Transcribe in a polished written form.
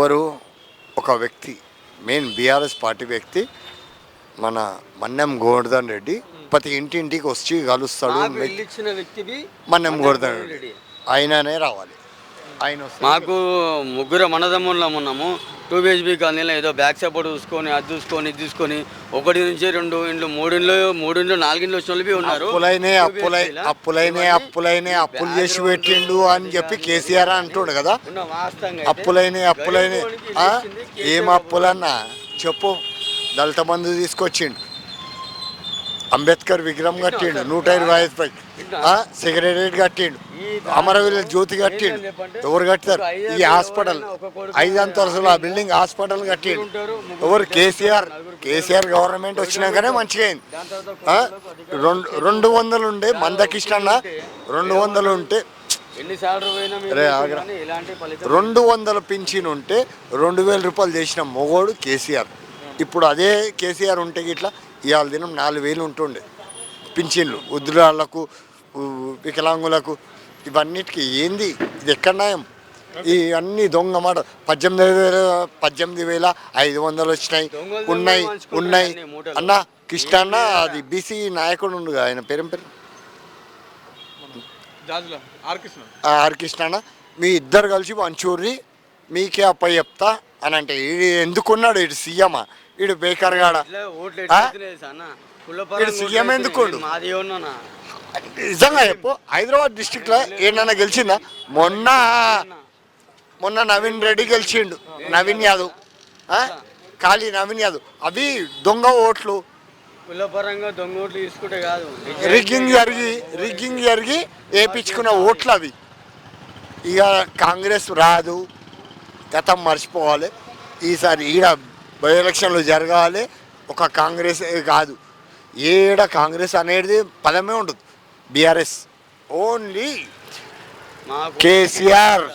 ఎవరు ఒక వ్యక్తి మెయిన్ బీఆర్ఎస్ పార్టీ వ్యక్తి మన మన్నెం గోవర్ధన్ రెడ్డి ప్రతి ఇంటింటికి వచ్చి కలుస్తాడు. మన్నెం గోవర్ధన్ రెడ్డి ఆయననే రావాలి. ఆయన మాకు ముగ్గురు మనదమ్ములం ఉన్నాము. 2 BHB కాలనీలో ఏదో బ్యాక్ సపోర్ట్ చూసుకొని అది చూసుకొని ఇది చూసుకొని 1 నుంచి 2 ఇండ్లు 3 ఇండ్లు 4 ఇండ్లు వచ్చిన వాళ్ళు ఉన్నారు. అప్పులైనే అప్పులు చేసి పెట్టిండు అని చెప్పి కేసీఆర్ అంటుండు కదా. అప్పులైనే ఏం అప్పులన్నా చెప్పు. దళిత బంధు తీసుకొచ్చిండు, అంబేద్కర్ విగ్రహం కట్టిండు, 125 సెక్రటరేట్ కట్టిండు, అమరవీరుల జ్యోతి కట్టిండు. ఎవరు కట్టారు? ఈ హాస్పిటల్ 5 అంతస్తుల బిల్డింగ్ హాస్పిటల్ కట్టిండు ఎవరు? కేసీఆర్ గవర్నమెంట్ వచ్చినాకనే మంచిగా అయింది. 200 ఉండే మందకిష్టన్న 200 ఉంటే 200 పింఛన్ ఉంటే 2000 రూపాయలు చేసిన మొగోడు కేసీఆర్. ఇప్పుడు అదే కేసీఆర్ ఉంటే ఇట్లా ఇవాళ దినం 4000 ఉంటుండే పింఛన్లు వృద్ధులకు, వికలాంగులకు. ఇవన్నిటికీ ఏంది ఇది? ఎక్కడ న్యాయం? ఈ అన్ని దొంగ మాట. 18,500 వచ్చినాయి, ఉన్నాయి అన్న. కృష్ణ అన్న అది బీసీ నాయకుడు ఉండు, ఆయన పేరు ఆర్ కృష్ణ అన్న. మీ ఇద్దరు కలిసి మంచూరి మీకే అప్ప చెప్తా అని అంటే ఎందుకున్నాడు? ఇటు సీఎమా? ఇటు బేకర్ గాడ ఇటు సీఎం ఎందుకుండు? నిజంగా చెప్పు, హైదరాబాద్ డిస్టిక్లో ఏంటన్నా గెలిచిందా? మొన్న నవీన్ రెడ్డి గెలిచిండు, నవీన్ యాదవ్, ఖాళీ నవీన్ యాదవ్. అవి దొంగ ఓట్లు, రిగ్గింగ్ జరిగి వేయించుకున్న ఓట్లు అవి. ఇక కాంగ్రెస్ రాదు, గతం మర్చిపోవాలి. ఈసారి ఈడ బై ఎలక్షన్లు జరగాలి. ఒక కాంగ్రెస్ కాదు, ఏడ కాంగ్రెస్ అనేది పదమే ఉండదు. BRS only KCR.